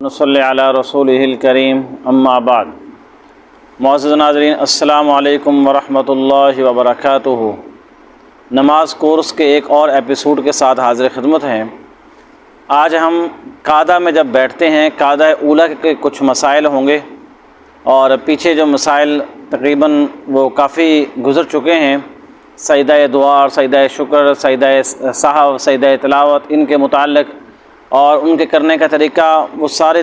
نصلی علی رسولہ الکریم اما بعد۔ معزز ناظرین، السلام علیکم ورحمۃ اللہ وبرکاتہ۔ نماز کورس کے ایک اور ایپیسوڈ کے ساتھ حاضر خدمت ہیں۔ آج ہم قاعدہ میں جب بیٹھتے ہیں، قاعدہ اولیٰ کے کچھ مسائل ہوں گے، اور پیچھے جو مسائل تقریباً وہ کافی گزر چکے ہیں، سجدہ دعا اور سجدہ شکر، سجدہ سہو، سجدہ تلاوت، ان کے متعلق اور ان کے کرنے کا طریقہ، وہ سارے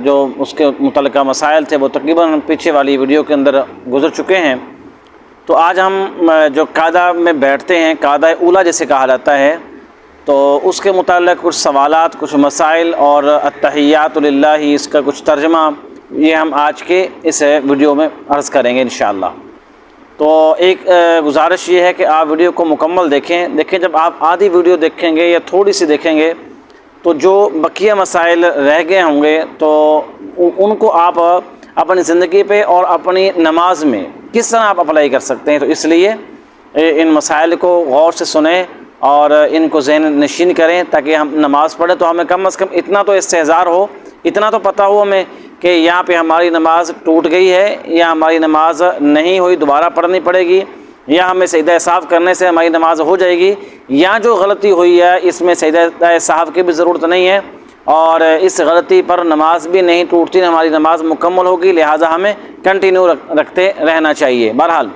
جو اس کے متعلقہ مسائل تھے وہ تقریباً پیچھے والی ویڈیو کے اندر گزر چکے ہیں۔ تو آج ہم جو قاعدہ میں بیٹھتے ہیں، قاعدہ اولیٰ جسے کہا جاتا ہے، تو اس کے متعلق کچھ سوالات، کچھ مسائل اور التحیات للہ، اس کا کچھ ترجمہ، یہ ہم آج کے اس ویڈیو میں عرض کریں گے انشاءاللہ۔ تو ایک گزارش یہ ہے کہ آپ ویڈیو کو مکمل دیکھیں۔ جب آپ آدھی ویڈیو دیکھیں گے یا تھوڑی سی دیکھیں گے تو جو بقیہ مسائل رہ گئے ہوں گے تو ان کو آپ اپنی زندگی پہ اور اپنی نماز میں کس طرح آپ اپلائی کر سکتے ہیں۔ تو اس لیے ان مسائل کو غور سے سنیں اور ان کو ذہن نشین کریں، تاکہ ہم نماز پڑھیں تو ہمیں کم از کم اتنا تو استحضار ہو، اتنا تو پتہ ہو ہمیں کہ یہاں پہ ہماری نماز ٹوٹ گئی ہے، یا ہماری نماز نہیں ہوئی، دوبارہ پڑھنی پڑے گی، یا ہمیں سجدہ سہو کرنے سے ہماری نماز ہو جائے گی، یا جو غلطی ہوئی ہے اس میں سجدہ سہو کی بھی ضرورت نہیں ہے، اور اس غلطی پر نماز بھی نہیں ٹوٹتی، ہماری نماز مکمل ہوگی، لہٰذا ہمیں کنٹینیو رکھتے رہنا چاہیے۔ بہرحال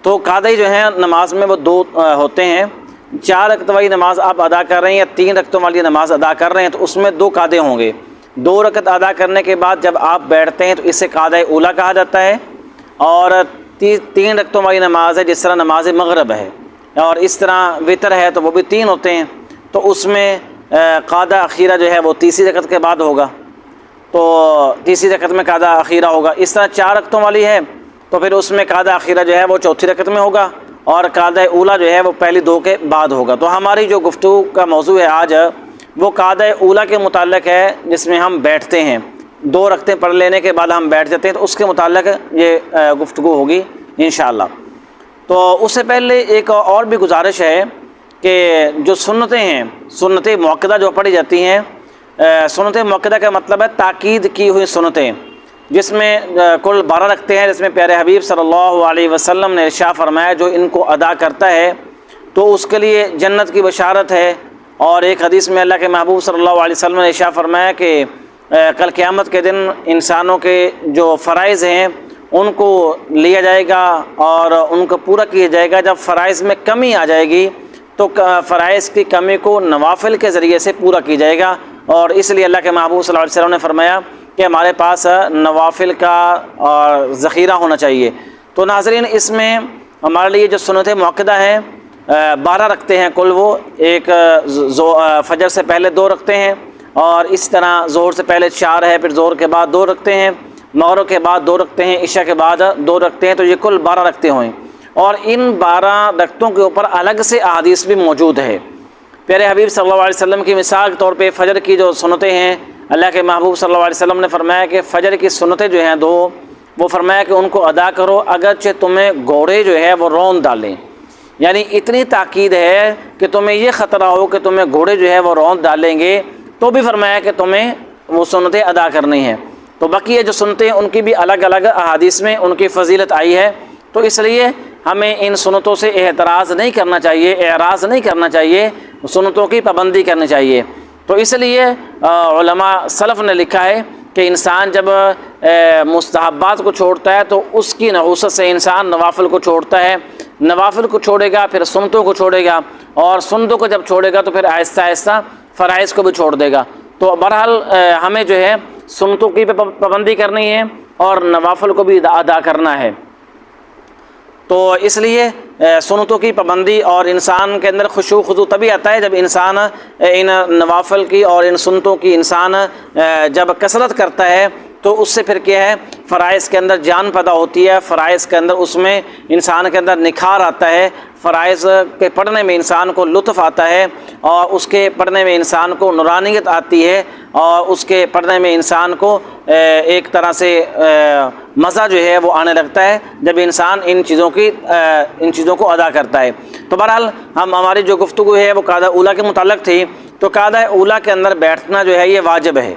تو قاعدہ جو ہیں نماز میں وہ دو ہوتے ہیں۔ 4 رکعت والی نماز آپ ادا کر رہے ہیں یا 3 رکعتوں والی نماز ادا کر رہے ہیں، تو اس میں 2 قاعدے ہوں گے۔ 2 رکعت ادا کرنے کے بعد جب آپ بیٹھتے ہیں تو اسے قاعدہ اولیٰ کہا جاتا ہے، اور 3 رکعتوں والی نماز ہے، جس طرح نماز مغرب ہے، اور اس طرح وتر ہے تو وہ بھی 3 ہوتے ہیں، تو اس میں قاعدہ اخیرہ جو ہے وہ تیسری رکعت کے بعد ہوگا، تو تیسری رکعت میں قاعدہ اخیرہ ہوگا۔ اس طرح 4 رکعتوں والی ہے تو پھر اس میں قاعدہ اخیرہ جو ہے وہ چوتھی رکعت میں ہوگا، اور قاعدہ اولیٰ جو ہے وہ پہلی 2 کے بعد ہوگا۔ تو ہماری جو گفتگو کا موضوع ہے آج، وہ قاعدہ اولیٰ کے متعلق ہے، جس میں ہم بیٹھتے ہیں، 2 رکعتیں پڑھ لینے کے بعد ہم بیٹھ جاتے ہیں، تو اس کے متعلق یہ گفتگو ہوگی انشاءاللہ۔ تو اس سے پہلے ایک اور بھی گزارش ہے کہ جو سنتیں ہیں، سنت مؤکدہ جو پڑھی جاتی ہیں، سنت مؤکدہ کا مطلب ہے تاکید کی ہوئی سنتیں، جس میں کل 12 رکھتے ہیں، جس میں پیارے حبیب صلی اللہ علیہ وسلم نے ارشاد فرمایا جو ان کو ادا کرتا ہے تو اس کے لیے جنت کی بشارت ہے۔ اور ایک حدیث میں اللہ کے محبوب صلی اللہ علیہ وسلم نے ارشاد فرمایا کہ کل قیامت کے دن انسانوں کے جو فرائض ہیں ان کو لیا جائے گا اور ان کو پورا کیا جائے گا۔ جب فرائض میں کمی آ جائے گی تو فرائض کی کمی کو نوافل کے ذریعے سے پورا کی جائے گا، اور اس لیے اللہ کے محبوب صلی اللہ علیہ وسلم نے فرمایا کہ ہمارے پاس نوافل کا ذخیرہ ہونا چاہیے۔ تو ناظرین، اس میں ہمارے لیے جو سنت مؤکدہ ہیں 12 رکھتے ہیں کل، وہ ایک فجر سے پہلے 2 رکھتے ہیں، اور اس طرح ظہر سے پہلے 4 ہے، پھر ظہر کے بعد 2 رکھتے ہیں، مغرب کے بعد 2 رکھتے ہیں، عشاء کے بعد 2 رکھتے ہیں، تو یہ کل 12 رکھتے ہوئے۔ اور ان 12 رکعتوں کے اوپر الگ سے احادیث بھی موجود ہے۔ پیارے حبیب صلی اللہ علیہ وسلم کی مثال کے طور پہ فجر کی جو سنتیں ہیں، اللہ کے محبوب صلی اللہ علیہ وسلم نے فرمایا کہ فجر کی سنتیں جو ہیں 2، وہ فرمایا کہ ان کو ادا کرو اگرچہ تمہیں گھوڑے جو ہے وہ رون ڈالیں، یعنی اتنی تاکید ہے کہ تمہیں یہ خطرہ ہو کہ تمہیں گھوڑے جو ہے وہ رون ڈالیں گے، تو بھی فرمایا کہ تمہیں وہ سنتیں ادا کرنی ہیں۔ تو باقی یہ جو سنتیں ان کی بھی الگ الگ احادیث میں ان کی فضیلت آئی ہے، تو اس لیے ہمیں ان سنتوں سے اعراض نہیں کرنا چاہیے، سنتوں کی پابندی کرنی چاہیے۔ تو اس لیے علماء سلف نے لکھا ہے کہ انسان جب مستحبات کو چھوڑتا ہے تو اس کی نحوست سے انسان نوافل کو چھوڑتا ہے، نوافل کو چھوڑے گا پھر سنتوں کو چھوڑے گا، اور سنتوں کو جب چھوڑے گا تو پھر آہستہ آہستہ فرائض کو بھی چھوڑ دے گا۔ تو بہرحال ہمیں جو ہے سنتوں کی پابندی کرنی ہے اور نوافل کو بھی ادا کرنا ہے۔ تو اس لیے سنتوں کی پابندی اور انسان کے اندر خشوع خضوع تبھی آتا ہے جب انسان ان نوافل کی اور ان سنتوں کی انسان جب کثرت کرتا ہے، تو اس سے پھر کیا ہے، فرائض کے اندر جان پیدا ہوتی ہے، فرائض کے اندر اس میں انسان کے اندر نکھار آتا ہے، فرائض کے پڑھنے میں انسان کو لطف آتا ہے، اور اس کے پڑھنے میں انسان کو نورانیت آتی ہے، اور اس کے پڑھنے میں انسان کو ایک طرح سے مزہ جو ہے وہ آنے لگتا ہے جب انسان ان چیزوں کو ادا کرتا ہے۔ تو بہرحال ہماری جو گفتگو ہے وہ قاعدہ اولیٰ کے متعلق تھی۔ تو قاعدہ اولا کے اندر بیٹھنا جو ہے یہ واجب ہے۔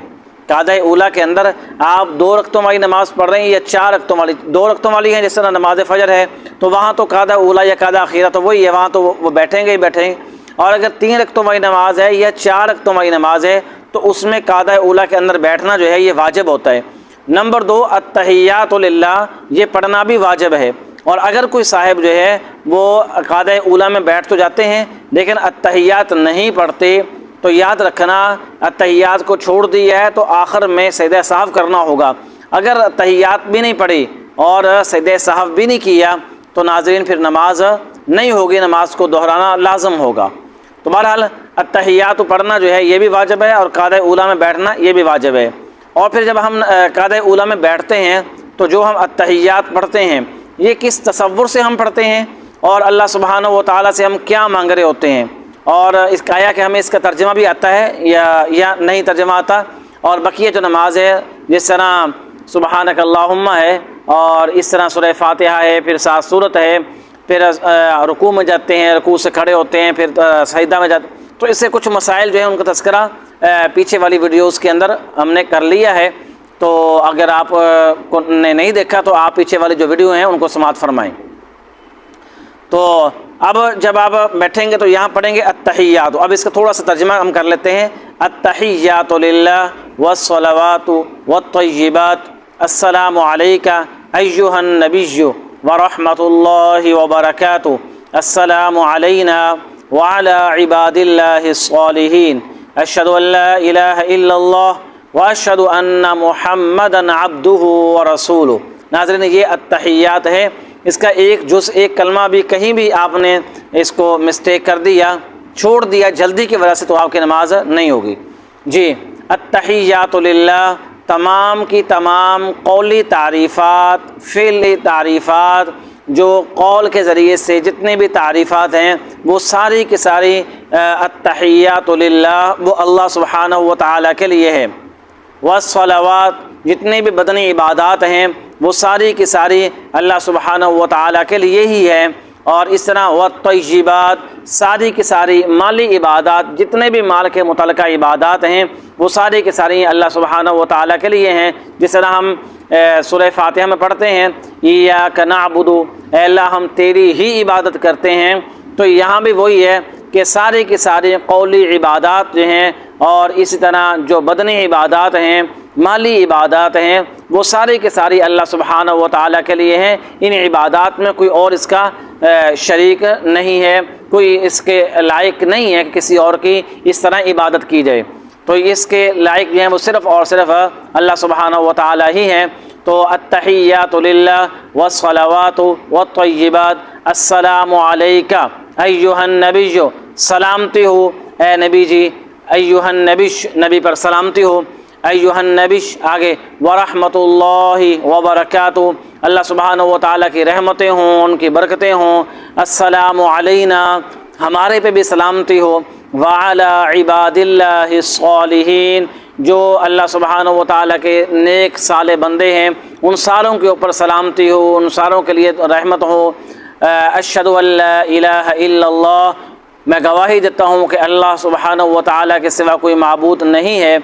قاعدہ اولا کے اندر آپ 2 رکعتوں والی نماز پڑھ رہے ہیں یا 4 رکعتوں والی، 2 رکعتوں والی ہیں جس طرح نماز فجر ہے، تو وہاں تو قاعدہ اولا یا قاعدہ اخیرہ تو وہی ہے، وہاں تو وہ بیٹھیں گے ہی بیٹھیں گے۔ اور اگر 3 رکعتوں والی نماز ہے یا 4 رکعتوں والی نماز ہے تو اس میں قاعدہ اولا کے اندر بیٹھنا جو ہے یہ واجب ہوتا ہے۔ نمبر 2 التحیات للہ، یہ پڑھنا بھی واجب ہے۔ اور اگر کوئی صاحب جو ہے وہ قاعدہ اولا میں بیٹھ تو جاتے ہیں لیکن التحیات نہیں پڑھتے تو یاد رکھنا التحیات کو چھوڑ دیا ہے تو آخر میں سجدہ سہو کرنا ہوگا۔ اگر التحیات بھی نہیں پڑھی اور سجدہ سہو بھی نہیں کیا تو ناظرین پھر نماز نہیں ہوگی، نماز کو دہرانا لازم ہوگا۔ تو بہرحال التحیات پڑھنا جو ہے یہ بھی واجب ہے اور قاعدہ اولا میں بیٹھنا یہ بھی واجب ہے۔ اور پھر جب ہم قاعدہ اولا میں بیٹھتے ہیں تو جو ہم التحیات پڑھتے ہیں یہ کس تصور سے ہم پڑھتے ہیں اور اللہ سبحانہ و تعالیٰ سے ہم کیا مانگ رہے ہوتے ہیں، اور اس کا آیا کہ ہمیں اس کا ترجمہ بھی آتا ہے یا نہیں ترجمہ آتا، اور بقیہ جو نماز ہے جس طرح سبحانک اللہم ہے اور اس طرح سورہ فاتحہ ہے، پھر 7 سورت ہے، پھر رکوع میں جاتے ہیں، رکوع سے کھڑے ہوتے ہیں، پھر سجدہ میں جاتے ہیں، تو اس سے کچھ مسائل جو ہیں ان کا تذکرہ پیچھے والی ویڈیوز کے اندر ہم نے کر لیا ہے۔ تو اگر آپ نے نہیں دیکھا تو آپ پیچھے والی جو ویڈیو ہیں ان کو سماعت فرمائیں۔ تو اب جب آپ بیٹھیں گے تو یہاں پڑھیں گے التحیات۔ اب اس کا تھوڑا سا ترجمہ ہم کر لیتے ہیں۔ التحیات للہ والصلوات والطیبات السلام علیک ایھا النبی ورحمۃ اللہ وبرکاتہ، السلام علینا وعلی عباد اللہ الصالحین، اشہد ان لا الہ الا اللہ واشہد ان محمدا عبدہ ورسولہ۔ ناظرین یہ التحیات ہے، اس کا ایک جز ایک کلمہ بھی کہیں بھی آپ نے اس کو مسٹیک کر دیا، چھوڑ دیا جلدی کی وجہ سے تو آپ کی نماز نہیں ہوگی۔ جی التحیات للہ، تمام کی تمام قولی تعریفات، فعلی تعریفات، جو قول کے ذریعے سے جتنے بھی تعریفات ہیں وہ ساری کی ساری التحیات للہ وہ اللہ سبحانہ و تعالیٰ کے لیے ہے۔ والصلوات، جتنی بھی بدنی عبادات ہیں وہ ساری کی ساری اللہ سبحانہ و تعالیٰ کے لیے ہی ہے۔ اور اس طرح والطیبات، ساری کی ساری مالی عبادات، جتنے بھی مال کے متعلقہ عبادات ہیں وہ ساری کی ساری اللہ سبحانہ و تعالیٰ کے لیے ہیں۔ جس طرح ہم سورہ فاتحہ میں پڑھتے ہیں ایاک نعبد، اے اللہ ہم تیری ہی عبادت کرتے ہیں، تو یہاں بھی وہی ہے کہ ساری کی ساری قولی عبادات جو ہیں اور اسی طرح جو بدنی عبادات ہیں، مالی عبادات ہیں، وہ ساری کی ساری اللہ سبحانہ و تعالیٰ کے لیے ہیں۔ ان عبادات میں کوئی اور اس کا شریک نہیں ہے، کوئی اس کے لائق نہیں ہے کہ کسی اور کی اس طرح عبادت کی جائے، تو اس کے لائق جو ہیں وہ صرف اور صرف اللہ سبحانہ و تعالیٰ ہی ہیں۔ تو التحیات للہ والصلوات والطیبات السلام علیک ایھا النبی، سلامتی ہو اے نبی جی، ایھا النبی، نبی پر سلامتی ہو، ایھا النبی آگے ورحمۃ اللہ وبرکاتہ، اللہ سبحانہ و تعالیٰ کی رحمتیں ہوں، ان کی برکتیں ہوں، السلام علینا، ہمارے پہ بھی سلامتی ہو، وعلی عباد اللہ الصالحین، جو اللہ سبحانہ و تعالیٰ کے نیک صالح بندے ہیں ان ساروں کے اوپر سلامتی ہو، ان ساروں کے لیے رحمت ہو۔ اشہد ان لا الہ الا اللہ، میں گواہی دیتا ہوں کہ اللہ سبحانہ و تعالیٰ کے سوا کوئی معبود نہیں ہے۔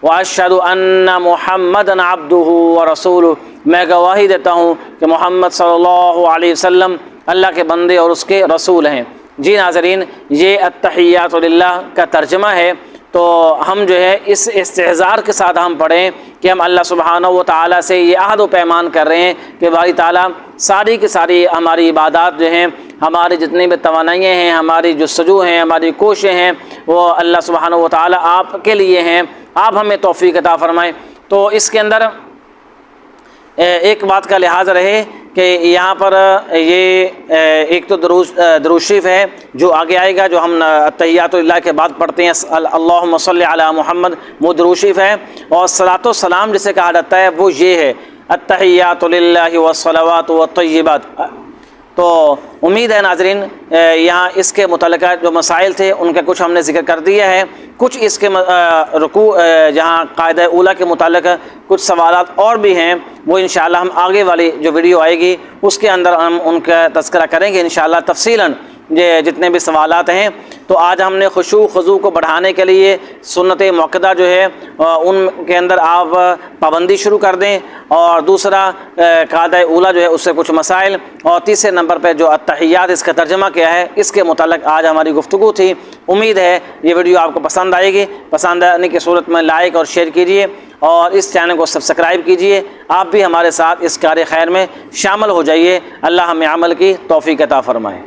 واشہد ان محمدا عبدہ ورسولہ، میں گواہی دیتا ہوں کہ محمد صلی اللہ علیہ وسلم اللہ کے بندے اور اس کے رسول ہیں۔ جی ناظرین، یہ التحیات للہ کا ترجمہ ہے۔ تو ہم جو ہے اس استحضار کے ساتھ ہم پڑھیں کہ ہم اللہ سبحانہ و تعالیٰ سے یہ عہد و پیمان کر رہے ہیں کہ باری تعالیٰ ساری کی ساری ہماری عبادات جو ہیں، ہماری جتنی بھی توانائیاں ہیں، ہماری جستجو ہیں، ہماری کوششیں ہیں، وہ اللہ سبحانہ و تعالیٰ آپ کے لیے ہیں، آپ ہمیں توفیق عطا فرمائیں۔ تو اس کے اندر ایک بات کا لحاظ رہے کہ یہاں پر یہ ایک تو درود شریف ہے جو آگے آئے گا، جو ہم التحیات للہ کے بعد پڑھتے ہیں، اللہم صلی علی محمد، وہ درود شریف ہے، اور صلاۃ و سلام جسے کہا جاتا ہے وہ یہ ہے التحیات للہ والصلوات والطیبات۔ تو امید ہے ناظرین یہاں اس کے متعلقہ جو مسائل تھے ان کا کچھ ہم نے ذکر کر دیا ہے، کچھ اس کے رکوع جہاں قاعدہ اولا کے متعلق کچھ سوالات اور بھی ہیں، وہ انشاءاللہ ہم آگے والی جو ویڈیو آئے گی اس کے اندر ہم ان کا تذکرہ کریں گے انشاءاللہ تفصیلاً، جتنے بھی سوالات ہیں۔ تو آج ہم نے خشوع خضوع کو بڑھانے کے لیے سنت موقدہ جو ہے ان کے اندر آپ پابندی شروع کر دیں، اور دوسرا قاعدہ اولیٰ جو ہے اس سے کچھ مسائل، اور تیسرے نمبر پہ جو التحیات اس کا ترجمہ کیا ہے اس کے متعلق آج ہماری گفتگو تھی۔ امید ہے یہ ویڈیو آپ کو پسند آئے گی، پسند آنے کی صورت میں لائک اور شیئر کیجئے، اور اس چینل کو سبسکرائب کیجئے۔ آپ بھی ہمارے ساتھ اس کار خیر میں شامل ہو جائیے۔ اللہ ہمیں عمل کی توفیق عطا فرمائے۔